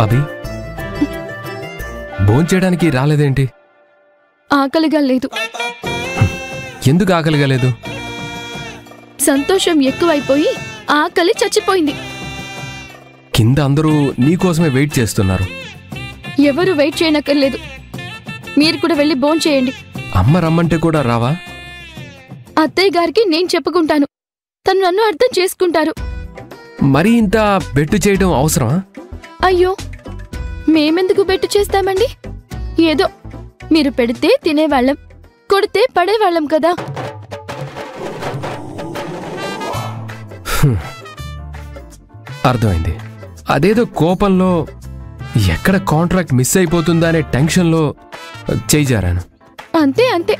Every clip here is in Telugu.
అభి భోంచేయడానికి రాలేదేంటి? ఆకలిగా లేదు. ఎందుకు ఆకలిగా లేదు? సంతోషం ఎక్కువైపోయి ఆకలి చచ్చిపోయింది. కింద అందరూ నీకోసమే వెయిట్ చేస్తున్నారు. ఎవరు వెయిట్ చేయనక్కర్లేదు. మీరు కూడా వెళ్ళి భోంచేయండి. అమ్మ రమ్మంటే కూడా రావా? అత్తయ్య గారికి నేను చెప్పుకుంటాను. తను నన్ను అర్థం చేసుకుంటారు. మరీ ఇంత బెట్టు చేయడం అవసరమా? అయ్యో, మేమెందుకు బెట్టు చేస్తామండి? ఏదో మీరు పెడితే తినేవాళ్ళం, కొడితే పడేవాళ్ళం కదా. అర్థమైంది. అదేదో కోపంలో ఎక్కడ కాంట్రాక్ట్ మిస్ అయిపోతుందా అనే టెన్షన్లో చేయిజారాను. అంతే అంతే.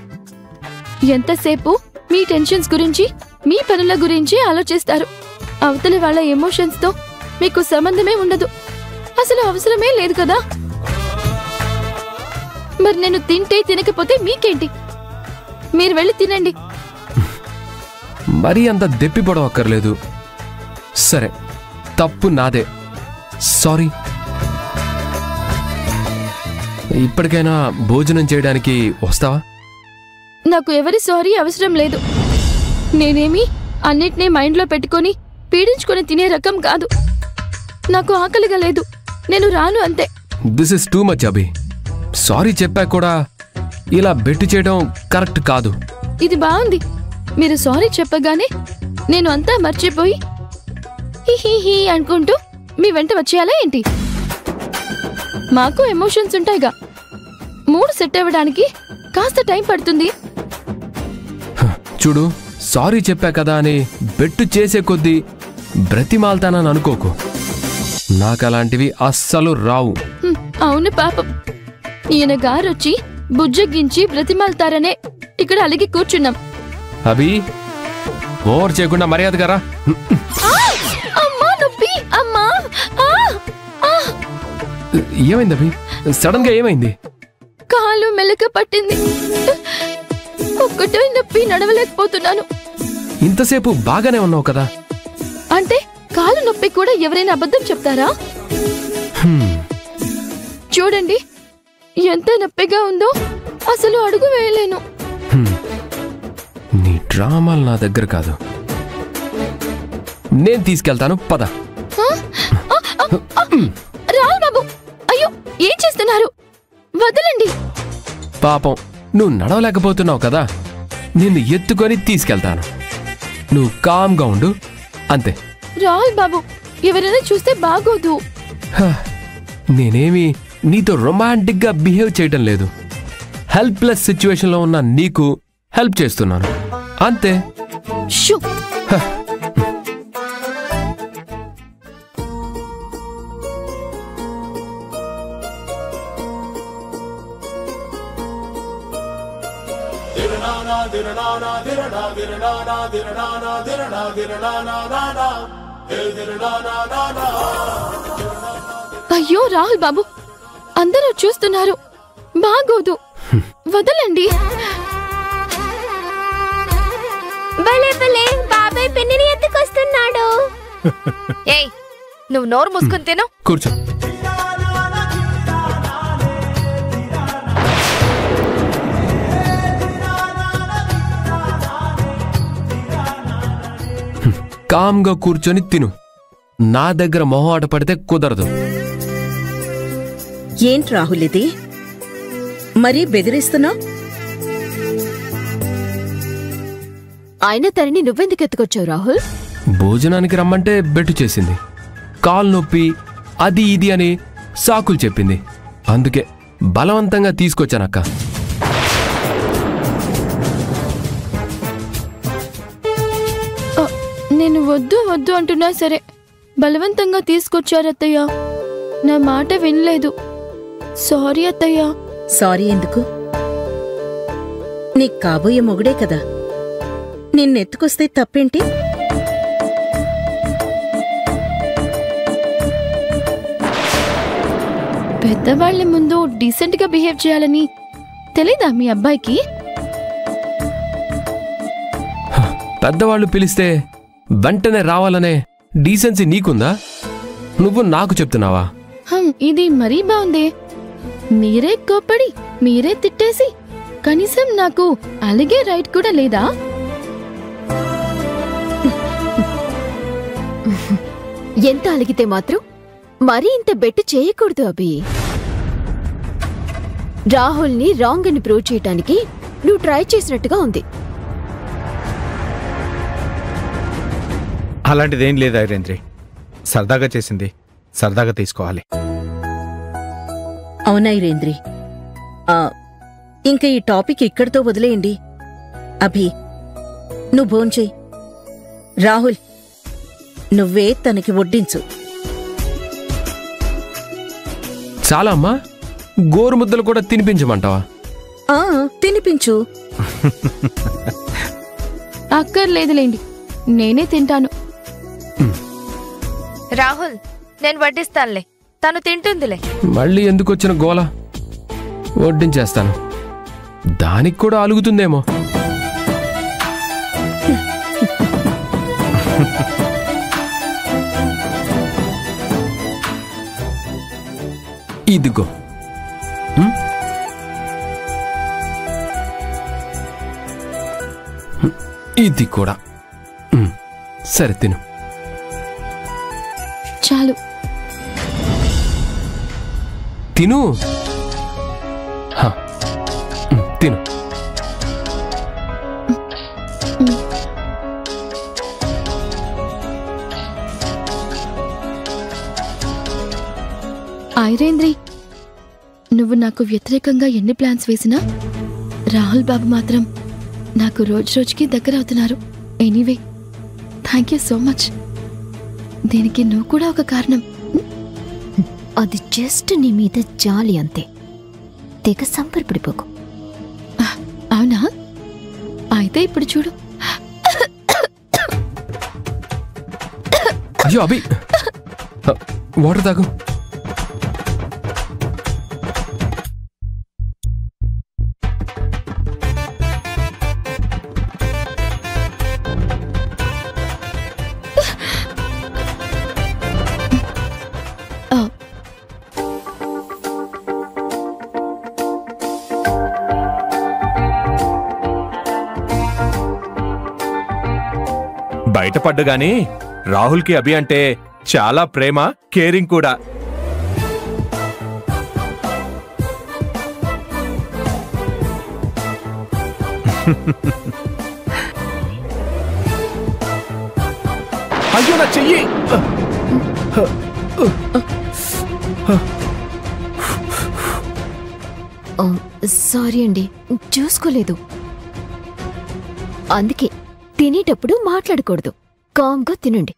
ఎంతసేపు మీ టెన్షన్స్ గురించి, మీ పనుల గురించి ఆలోచిస్తారు. అవతలి వాళ్ళ ఎమోషన్స్తో మీకు సంబంధమే ఉండదు. అసలు అవసరమే లేదు కదా. మరి నేను తింటే తినకపోతే మీకేంటి? మీరు వెళ్ళి తినండి. మరీ అంత దెప్పిపడవక్కర్లేదు. సరే, తప్పు నాదే. సారీ. ఇప్పటికైనా భోజనం చేయడానికి వస్తావా? నాకు ఎవరి సారీ అవసరం లేదు. నేనేమి అన్నిటినీ మైండ్లో పెట్టుకొని పీడించుకొని తినే రకం కాదు. నాకు ఆకలిగా లేదు, నేను రాను అంతే. This is too much Abhi. Sorry చెప్పా కూడా ఇలా బెట్టు చేయడం కరెక్ట్ కాదు. ఇది బాగుంది. మీరు సారీ చెప్పగానే నేను అంతా మర్చిపోయి హీ అనుకుంటూ మీ వెంట వచ్చేయాలా ఏంటి? మాకు ఎమోషన్స్ ఉంటాయిగా. మూడ్ సెట్ అవ్వడానికి కాస్త టైం పడుతుంది. చూడు, సారీ చెప్పా కదా అని బెట్టు చేసే కొద్దీ బ్రతిమాల్తానని అనుకోకు. నాకలాంటివి అస్సలు రావు. అవును పాపం. ఈయన గారొచ్చి బుజ్జగించి బ్రతిమాల్తారనే ఇక్కడ అలిగి కూర్చున్నాం. అభి, ఓవర్ చేయకుండా మర్యాదగా రా. అమ్మా నొప్పి, అమ్మా. ఏమైంది అభి? సడన్ గా ఏమైంది? కాలు మెలక పట్టింది. ఒక్కటే నొప్పి, నడవలేకపోతున్నాను. ఇంతసేపు బాగానే ఉన్నావు కదా. అంటే కాలు నొప్పి కూడా ఎవరైనా అబద్ధం చెప్తారా? చూడండి ఎంత నొప్పిగా ఉందో. అసలు అడుగు వేయలేను. నీ డ్రామాలు నా దగ్గర కాదు. నేను తీసుకెళ్తాను, పద. రాల్ బాబు, అయ్యో ఏం చేస్తున్నారు? వదలండి. పాపం, నువ్వు నడవలేకపోతున్నావు కదా, నిన్ను ఎత్తుకొని తీసుకెళ్తాను. నువ్వు కామ్గా ఉండు, అంతే. రాల్ బాబు, ఎవరైనా చూస్తే బాగోదు. నేనేమి నీతో రొమాంటిక్ గా బిహేవ్ చేయటం లేదు. హెల్ప్లెస్ సిచ్యువేషన్ లో ఉన్న నీకు హెల్ప్ చేస్తున్నాను, అంతే. అయ్యో రాహుల్ బాబు, అందరూ చూస్తున్నారు, బాగోదు. వదలండి. బాబాయ్ పిన్నిని ఎత్తుకొస్తున్నాడు. ఏయ్, నువ్వు నోరు మూసుకొని తిను. కూర్చో. కామ్గా కూర్చొని తిను. నా దగ్గర మొహమాట పడితే కుదరదు. ఏంటి రాహుల్ ఇది? మరీ బెదిరిస్తున్నావు? ఆయన తనని నువ్వెందుకు ఎత్తుకొచ్చావు రాహుల్? భోజనానికి రమ్మంటే బెట్టు చేసింది. కాలు నొప్పి అది ఇది అని సాకులు చెప్పింది. అందుకే బలవంతంగా తీసుకొచ్చానక్క. నేను వద్దు వద్దు అంటున్నా సరే బలవంతంగా తీసుకొచ్చారత్తయ్య. నా మాట వినలేదు. సారీ అత్తయ్య. సారీ ఎందుకు? నీకు కాబోయే మొగుడే కదా, నిన్నెత్తుకొస్తే తప్పేంటి? పెద్దవాళ్ళ ముందు డీసెంట్ గా బిహేవ్ చేయాలని తెలీదా మీ అబ్బాయికి? పెద్దవాళ్ళు పిలిస్తే వెంటనే రావాలనే డీసెన్సీ నీకుందా? నువ్వు నాకు చెప్తున్నావా? ఇది మరీ బాగుంది. మీరే కోప్పడి మీరే తిట్టేసి కనీసం నాకు అలిగే రైట్ కూడా లేదా? ఎంత అలిగితే మాత్రం మరీ ఇంత బెట్టు చేయకూడదు అభి. రాహుల్ని రాంగ్ అని ప్రూవ్ చేయటానికి నువ్వు ట్రై చేసినట్టుగా ఉంది. అలాంటిదేం లేదు ఐరేంద్రి. సరదాగా చేసింది సరదాగా తీసుకోవాలి. అవునా ఐరేంద్రి, ఇంకా ఈ టాపిక్ ఇక్కడితో వదిలేయండి. అభి, నువ్వు భోంచేయి. రాహుల్, నువ్వే తనకి వడ్డించు. చాలా అమ్మా, గోరుముద్దలు కూడా తినిపించమంటావా? తినిపించు. అక్కర్లేదులేండి, నేనే తింటాను. రాహుల్, నేను వడ్డిస్తానులే, తను తింటుందిలే. మళ్ళీ ఎందుకు వచ్చిన గోల? వడ్డించేస్తాను. దానికి కూడా అలుగుతుందేమో. ఇదిగో. ఇది కూడా. సరే తిను. చాలు తిను. తిను. ఐరేంద్రి, నువ్వు నాకు వ్యతిరేకంగా ఎన్ని ప్లాన్స్ వేసినా రాహుల్ బాబు మాత్రం నాకు రోజు రోజుకి దగ్గర అవుతున్నారు. Anyway, thank you so much. దీనికి నువ్వు కూడా ఒక కారణం. అది జస్ట్ నీ మీద జాలి అంతే. తెగ సంపర్పడిపోకు. అవునా? అయితే ఇప్పుడు చూడు. అయ్యో అభి, వాటర్ తాగు. బయటపడ్డగాని రాహుల్కి అభి అంటే చాలా ప్రేమ, కేరింగ్ కూడా. అయ్యో నా చెయ్యి. సారీ అండి, చూసుకోలేదు. అందుకే తినేటప్పుడు మాట్లాడకూడదు. కామ్గా తినండి.